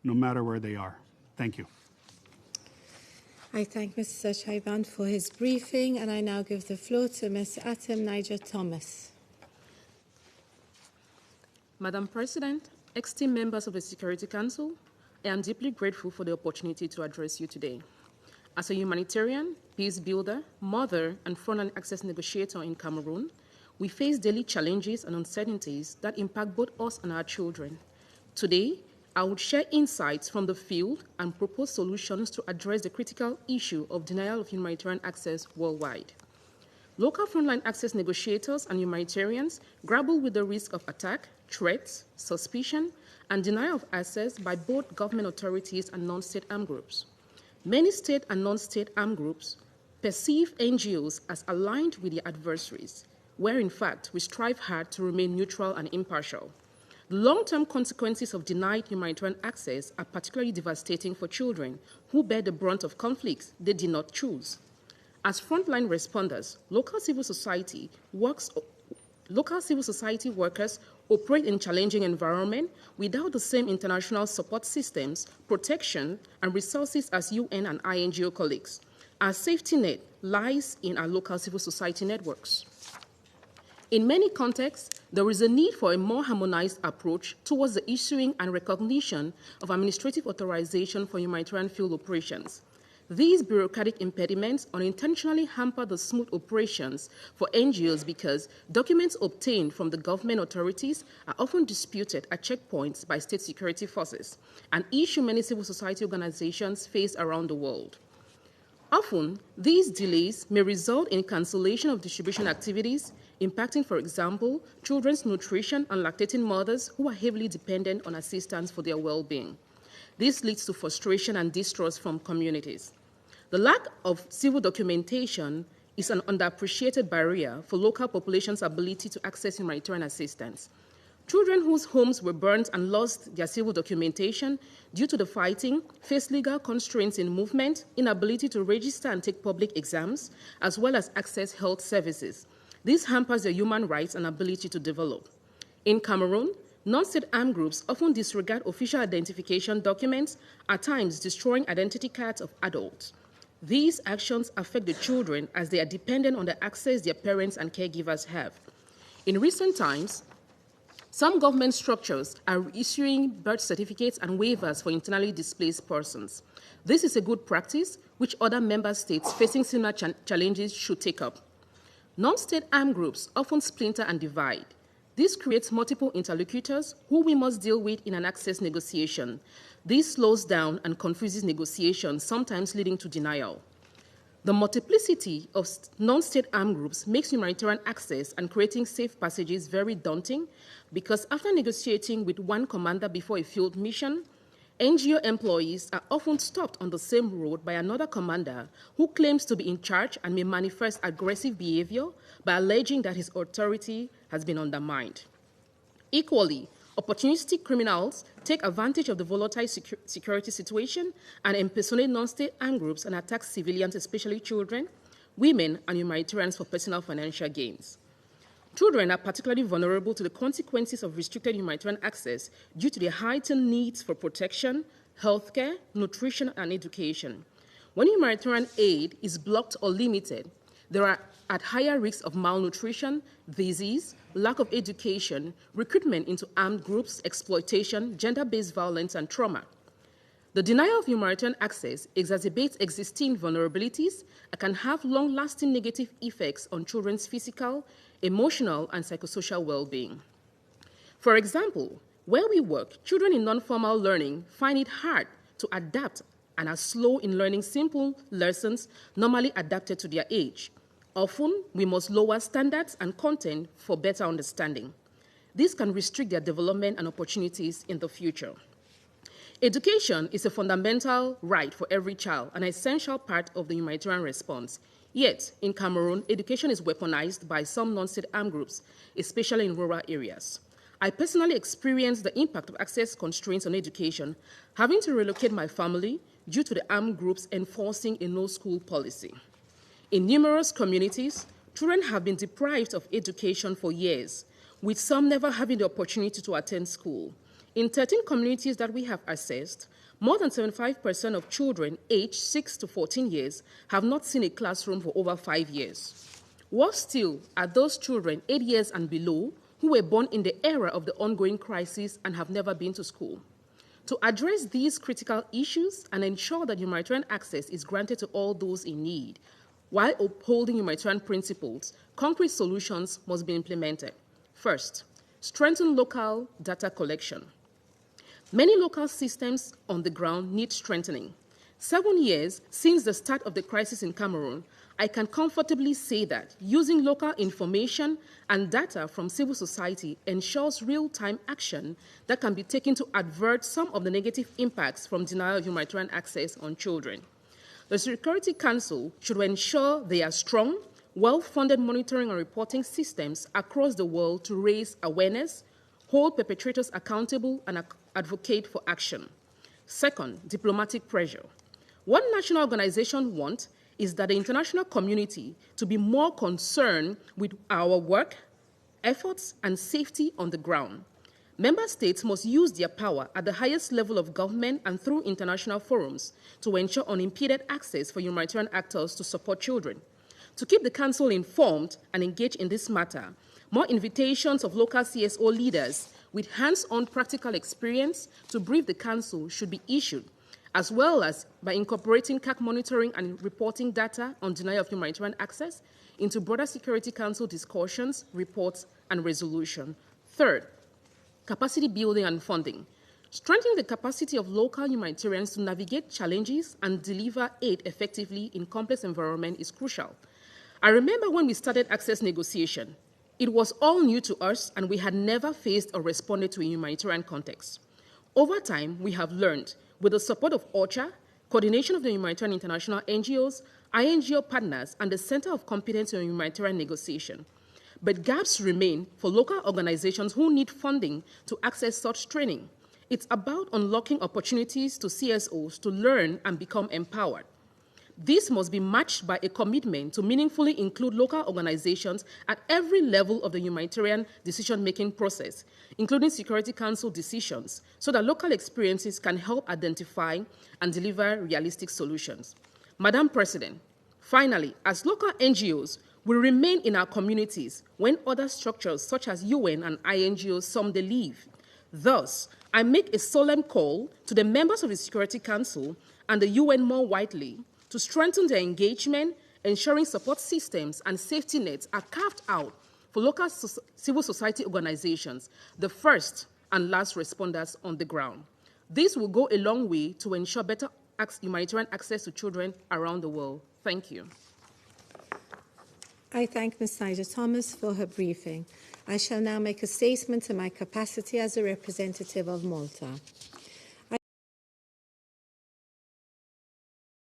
no matter where they are. Thank you. I thank Mr. Shaiban for his briefing, and I now give the floor to Ms. Atim Niger-Thomas. Madam President, esteemed members of the Security Council, I am deeply grateful for the opportunity to address you today. As a humanitarian, peace builder, mother, and frontline access negotiator in Cameroon, we face daily challenges and uncertainties that impact both us and our children. Today, I would share insights from the field and propose solutions to address the critical issue of denial of humanitarian access worldwide. Local frontline access negotiators and humanitarians grapple with the risk of attack, threats, suspicion, and denial of access by both government authorities and non-state armed groups. Many state and non-state armed groups perceive NGOs as aligned with their adversaries, where in fact we strive hard to remain neutral and impartial. The long-term consequences of denied humanitarian access are particularly devastating for children who bear the brunt of conflicts they did not choose. As frontline responders, local civil society workers operate in challenging environments without the same international support systems, protection, and resources as UN and INGO colleagues. Our safety net lies in our local civil society networks. In many contexts, there is a need for a more harmonized approach towards the issuing and recognition of administrative authorization for humanitarian field operations. These bureaucratic impediments unintentionally hamper the smooth operations for NGOs because documents obtained from the government authorities are often disputed at checkpoints by state security forces, an issue many civil society organizations face around the world. Often, these delays may result in cancellation of distribution activities, impacting, for example, children's nutrition and lactating mothers who are heavily dependent on assistance for their well-being. This leads to frustration and distrust from communities. The lack of civil documentation is an underappreciated barrier for local populations' ability to access humanitarian assistance. Children whose homes were burnt and lost their civil documentation due to the fighting face legal constraints in movement, inability to register and take public exams, as well as access health services. This hampers their human rights and ability to develop. In Cameroon, non-state armed groups often disregard official identification documents, at times destroying identity cards of adults. These actions affect the children as they are dependent on the access their parents and caregivers have. In recent times, some government structures are issuing birth certificates and waivers for internally displaced persons. This is a good practice which other member states facing similar challenges should take up. Non-state armed groups often splinter and divide. This creates multiple interlocutors who we must deal with in an access negotiation. This slows down and confuses negotiations, sometimes leading to denial. The multiplicity of non-state armed groups makes humanitarian access and creating safe passages very daunting because after negotiating with one commander before a field mission, NGO employees are often stopped on the same road by another commander who claims to be in charge and may manifest aggressive behavior by alleging that his authority has been undermined. Equally, opportunistic criminals take advantage of the volatile security situation and impersonate non-state armed groups and attack civilians, especially children, women, and humanitarians for personal financial gains. Children are particularly vulnerable to the consequences of restricted humanitarian access due to their heightened needs for protection, healthcare, nutrition, and education. When humanitarian aid is blocked or limited, they are at higher risk of malnutrition, disease, lack of education, recruitment into armed groups, exploitation, gender-based violence, and trauma. The denial of humanitarian access exacerbates existing vulnerabilities and can have long-lasting negative effects on children's physical, emotional, and psychosocial well-being. For example, where we work, children in non-formal learning find it hard to adapt and are slow in learning simple lessons normally adapted to their age. Often, we must lower standards and content for better understanding. This can restrict their development and opportunities in the future. Education is a fundamental right for every child, an essential part of the humanitarian response. Yet, in Cameroon, education is weaponized by some non-state armed groups, especially in rural areas. I personally experienced the impact of access constraints on education, having to relocate my family due to the armed groups enforcing a no-school policy. In numerous communities, children have been deprived of education for years, with some never having the opportunity to attend school. In 13 communities that we have assessed, more than 75% of children aged 6 to 14 years have not seen a classroom for over 5 years. Worse still are those children 8 years and below who were born in the era of the ongoing crisis and have never been to school. To address these critical issues and ensure that humanitarian access is granted to all those in need, while upholding humanitarian principles, concrete solutions must be implemented. First, strengthen local data collection. Many local systems on the ground need strengthening. 7 years since the start of the crisis in Cameroon, I can comfortably say that using local information and data from civil society ensures real-time action that can be taken to avert some of the negative impacts from denial of humanitarian access on children. The Security Council should ensure there are strong, well-funded monitoring and reporting systems across the world to raise awareness, hold perpetrators accountable, and advocate for action. Second, diplomatic pressure. What national organizations want is that the international community to be more concerned with our work, efforts, and safety on the ground. Member states must use their power at the highest level of government and through international forums to ensure unimpeded access for humanitarian actors to support children. To keep the Council informed and engaged in this matter, more invitations of local CSO leaders with hands-on practical experience to brief the Council should be issued, as well as by incorporating CAC monitoring and reporting data on denial of humanitarian access into broader Security Council discussions, reports, and resolution. Third, capacity building and funding. Strengthening the capacity of local humanitarians to navigate challenges and deliver aid effectively in complex environment is crucial. I remember when we started access negotiation, it was all new to us and we had never faced or responded to a humanitarian context. Over time, we have learned, with the support of OCHA, coordination of the humanitarian international NGOs, INGO partners, and the Center of Competence on Humanitarian Negotiation. But gaps remain for local organizations who need funding to access such training. It's about unlocking opportunities to CSOs to learn and become empowered. This must be matched by a commitment to meaningfully include local organizations at every level of the humanitarian decision-making process, including Security Council decisions, so that local experiences can help identify and deliver realistic solutions. Madam President, finally, as local NGOs, we remain in our communities when other structures such as UN and INGOs some they leave. Thus, I make a solemn call to the members of the Security Council and the UN more widely to strengthen their engagement, ensuring support systems and safety nets are carved out for local civil society organizations, the first and last responders on the ground. This will go a long way to ensure better humanitarian access to children around the world. Thank you. I thank Ms. Niger-Thomas for her briefing. I shall now make a statement in my capacity as a representative of Malta.